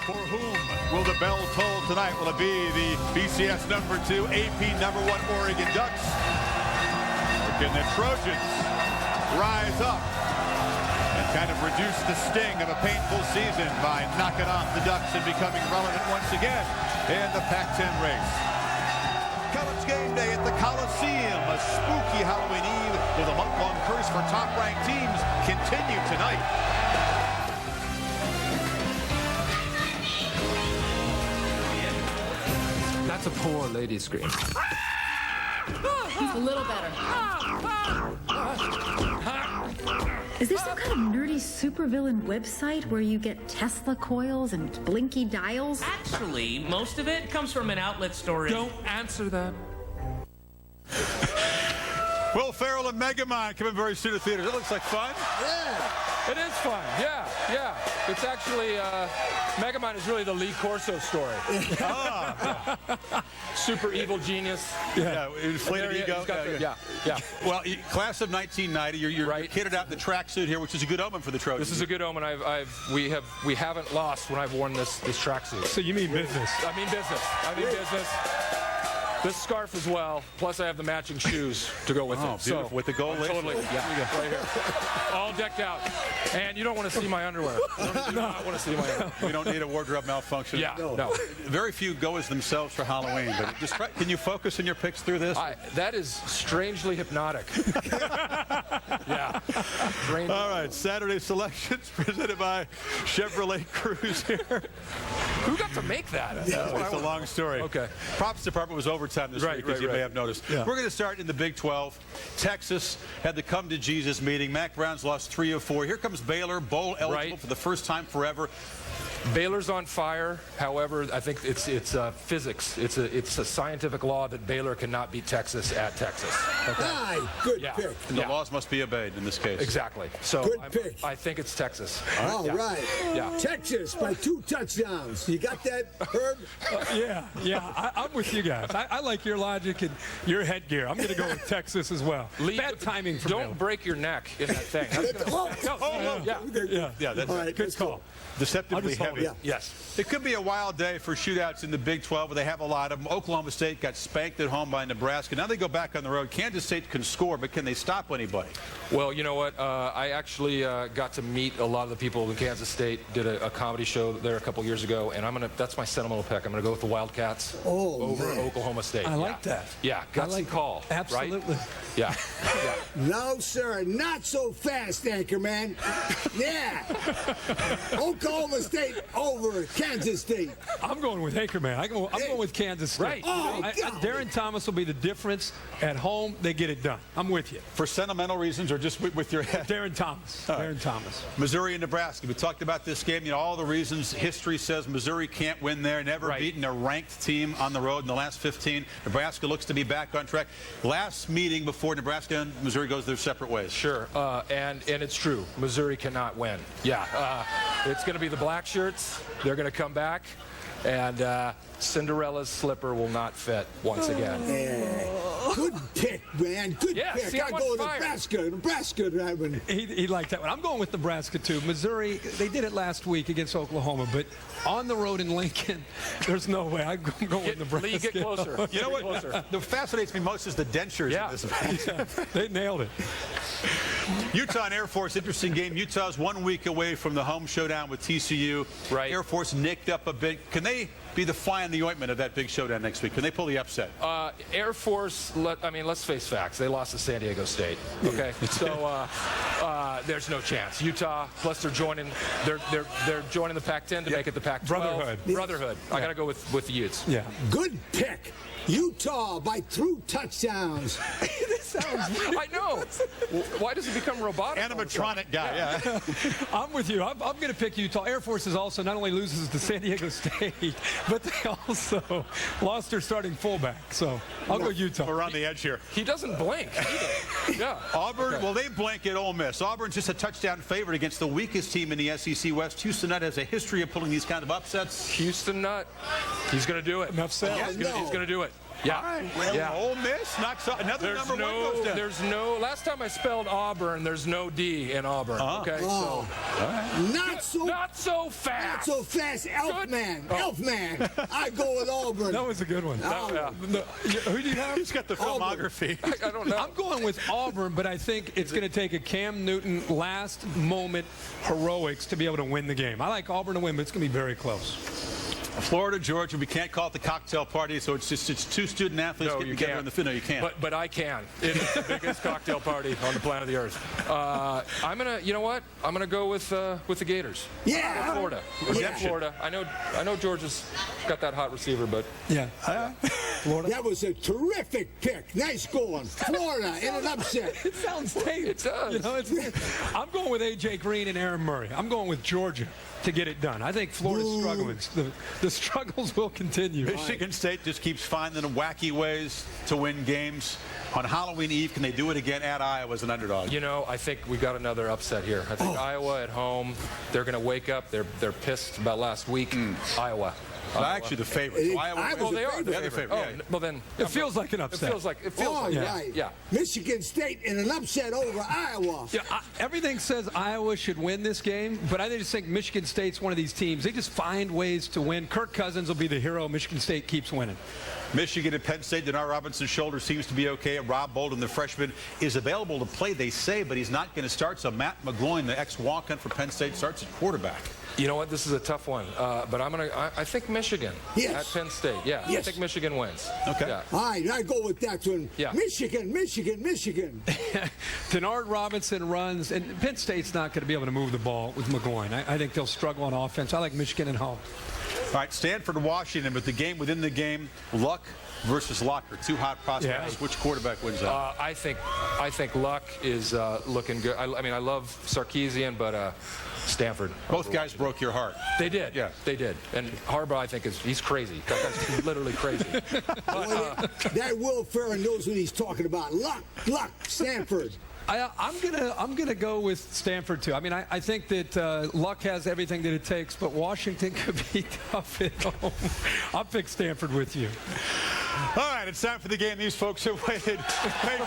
For whom will the bell toll tonight? Will it be the BCS #2, AP #1 Oregon Ducks? Or can the Trojans rise up and kind of reduce the sting of a painful season by knocking off the Ducks and becoming relevant once again in the Pac-10 race? College game day at the Coliseum. A spooky Halloween Eve with a month-long curse for top-ranked teams continue tonight. That's a poor lady scream. A little better. Is there some kind of nerdy supervillain website where you get Tesla coils and blinky dials? Actually, most of it comes from an outlet store. Don't answer that. Will Ferrell and Megamind coming very soon to theaters. That looks like fun. Yeah, it is fun. Yeah. It's actually, Megamind is really the Lee Corso story. Super evil genius. Yeah, inflated ego. Yeah. Well, class of 1990, you're Right. kitted out in the tracksuit here, which is a good omen for the Trojans. This is a good omen. We haven't lost when I've worn this tracksuit. So you mean business? I mean business. This scarf as well. Plus, I have the matching shoes to go with it. Beautiful. With the gold lace? Totally. Yeah. Right here. All decked out. And you don't want to see my underwear. You do not want to see my underwear. You don't need a wardrobe malfunction. Yeah. No. Very few go as themselves for Halloween, but just can you focus in your picks through this? That is strangely hypnotic. Yeah. All right, Saturday selections presented by Chevrolet Cruze here. Who got to make that? It's a long story. Okay. Props department was overtime this week, as you may have noticed. Yeah. We're going to start in the Big 12. Texas had the come-to-Jesus meeting. Mac Brown's lost 3 of 4. Here comes Baylor, bowl eligible for the first time forever. Baylor's on fire. However, I think it's physics. It's a scientific law that Baylor cannot beat Texas at Texas. Okay. Good pick. And the laws must be obeyed in this case. Exactly. So Good pick. I think it's Texas. All right. Yeah. Texas by 2 touchdowns. You got that, Herb? I'm with you guys. I like your logic and your headgear. I'm going to go with Texas as well. Bad timing for Don't Baylor. break your neck in that thing. Yeah, that's All right, Good call. deceptively I'll just heavy. yeah. Yes. It could be a wild day for shootouts in the Big 12, where they have a lot of them. Oklahoma State got spanked at home by Nebraska. Now they go back on the road. Kansas State can score, but can they stop anybody? Well, you know what? I actually got to meet a lot of the people in Kansas State. Did a comedy show there a couple years ago, and that's my sentimental pick. I'm going to go with the Wildcats over Oklahoma State. I like that. Yeah, gutsy call. Absolutely. Right? Yeah. No, sir. Not so fast, Anchorman. Yeah. Oklahoma State over Kansas State. I'm going with Anchorman. I'm going with Kansas State. Right. Oh, Darren Thomas will be the difference. At home, they get it done. I'm with you. For sentimental reasons or just with your head? Darren Thomas. Darren Thomas. Missouri and Nebraska. We talked about this game. You know, all the reasons history says Missouri can't win there. Never beaten a ranked team on the road in the last 15. Nebraska looks to be back on track. Last meeting before Nebraska and Missouri goes their separate ways. Sure. And it's true. Missouri cannot win. Yeah. It's going to be the black shirts. They're going to come back. And Cinderella's slipper will not fit once again. Good pick, man. Good pick. See, I go with Nebraska. He liked that one. I'm going with Nebraska, too. Missouri, they did it last week against Oklahoma, but on the road in Lincoln, there's no way. I'm going with Nebraska. Lee, get closer. You know what? What fascinates me most is the dentures in this event. They nailed it. Utah and Air Force, interesting game. Utah's 1 week away from the home showdown with TCU. Right. Air Force nicked up a bit. Can they be the fly in the ointment of that big showdown next week? Can they pull the upset? Air Force, let's face facts. They lost to San Diego State. Okay, so there's no chance. Utah, plus they're joining the Pac-10 to make it the Pac-12. Brotherhood. I got to go with the Utes. Yeah. Good pick. Utah by 2 touchdowns. I know. Why does it become robotic? Animatronic guy, yeah. I'm with you. I'm going to pick Utah. Air Force is also not only loses to San Diego State, but they also lost their starting fullback. So I'll go Utah. We're on the edge here. He doesn't blink either. Yeah. Auburn, well, they blink at Ole Miss. Auburn's just a touchdown favorite against the weakest team in the SEC West. Houston Nutt has a history of pulling these kind of upsets. Houston Nutt. He's going to do it. Enough said. He's going to do it. Yeah. All right. Well, Yeah. Ole Miss knocks off another number one goes down. There's no. Last time I spelled Auburn, there's no D in Auburn. Okay. Oh. So Not so not so fast. Not so fast, Elfman. Elfman. I go with Auburn. That was a good one. Yeah. Who do you have? He's got the filmography. I don't know. I'm going with Auburn, but I think it's going to take a Cam Newton last-moment heroics to be able to win the game. I like Auburn to win, but it's going to be very close. Florida, Georgia, we can't call it the cocktail party, so it's two student athletes No, get you together can't. in the field. No, you can't. But I can. It is the biggest cocktail party on the planet of the earth. I'm gonna. You know what? I'm gonna go with the Gators. Yeah. Florida. Florida. I know Georgia's got that hot receiver, but Yeah. Florida. That was a terrific pick. Nice going. Florida in an upset. It sounds tame. It does. You know, I'm going with A.J. Green and Aaron Murray. I'm going with Georgia to get it done. I think Florida's struggling. The struggles will continue. Michigan State just keeps finding wacky ways to win games. On Halloween Eve, can they do it again at Iowa as an underdog? You know, I think we got another upset here. I think Iowa at home. They're gonna wake up. They're pissed about last week. Iowa. Well, actually, the favorites. Iowa's They are the favorite. favorite. Yeah. Well, then It feels like an it upset. feels like All like right. yeah. Michigan State in an upset over Iowa. Yeah, everything says Iowa should win this game, but I just think Michigan State's one of these teams. They just find ways to win. Kirk Cousins will be the hero. Michigan State keeps winning. Michigan and Penn State. Denard Robinson's shoulder seems to be okay. Rob Bolden, the freshman, is available to play, they say, but he's not going to start. So Matt McGloin, the ex-walk-on for Penn State, starts at quarterback. You know what? This is a tough one, but I think Michigan at Penn State. Yeah, I think Michigan wins. Okay. Yeah. All right, I go with that one. Yeah. Michigan. Denard Robinson runs, and Penn State's not going to be able to move the ball with McGloin. I think they'll struggle on offense. I like Michigan at home. All right, Stanford, Washington, but the game within the game, Luck versus Locker, two hot prospects. Yeah. Which quarterback wins that? I think Luck is looking good. I mean, I love Sarkisian, but Stanford. Both guys broke your heart. They did. Yeah. They did. And Harbaugh, I think, he's crazy. That guy's literally crazy. That Will Ferrell knows what he's talking about. Luck, Stanford. I'm gonna go with Stanford too. I mean, I think that Luck has everything that it takes, but Washington could be tough at home. I'll pick Stanford with you. All right, it's time for the game. These folks have waited patiently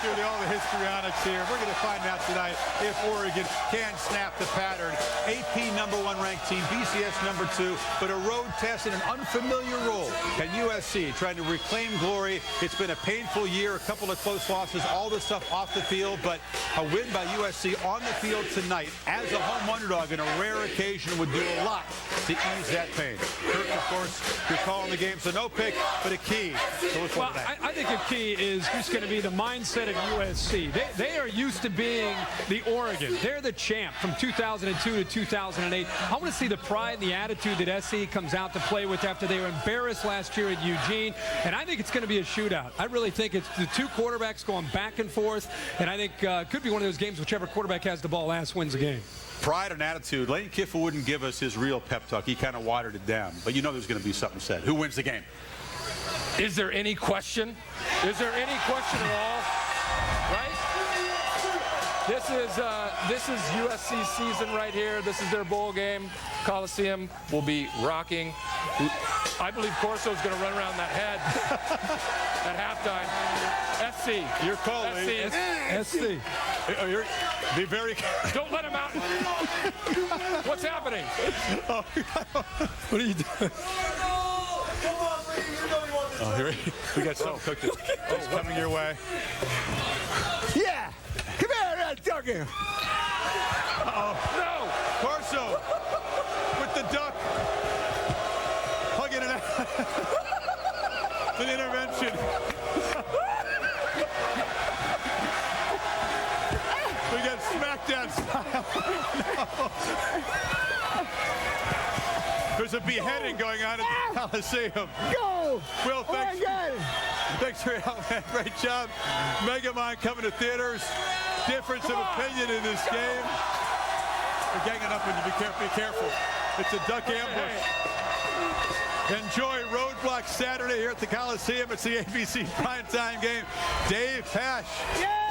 through all the histrionics here. We're going to find out tonight if Oregon can snap the pattern. AP #1 ranked team, BCS #2, but a road test in an unfamiliar role. Can USC trying to reclaim glory? It's been a painful year, a couple of close losses, all this stuff off the field, but a win by USC on the field tonight as a home underdog in a rare occasion would do a lot to ease that pain. Kirk, of course, you're calling the game, so no pick, but a key. Well, I think a key is just going to be the mindset of USC. They are used to being the Oregon. They're the champ from 2002 to 2008. I want to see the pride and the attitude that SC comes out to play with after they were embarrassed last year at Eugene. And I think it's going to be a shootout. I really think it's the two quarterbacks going back and forth. And I think it could be one of those games whichever quarterback has the ball last wins the game. Pride and attitude. Lane Kiffin wouldn't give us his real pep talk. He kind of watered it down. But you know there's going to be something said. Who wins the game? Is there any question? Is there any question at all? Right? This is USC season right here. This is their bowl game. Coliseum will be rocking. I believe Corso's going to run around that head at halftime. SC. You're calling. SC. Be very. Don't let him out. What's happening? What are you doing? Oh, here we got something cooked. It's coming your way. Yeah. Come here, Dougie. No. Corso with the duck. Hugging it out. It's an intervention. We got smackdown style. There's a beheading going on at the Coliseum. Go. Will, thanks. Thanks for your help, man. Great job. Megamind coming to theaters. Difference of opinion in this game. We're ganging up when you be careful. It's a duck ambush. Enjoy Roadblock Saturday here at the Coliseum. It's the ABC primetime game. Dave Pash,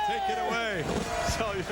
take it away. It's all yours.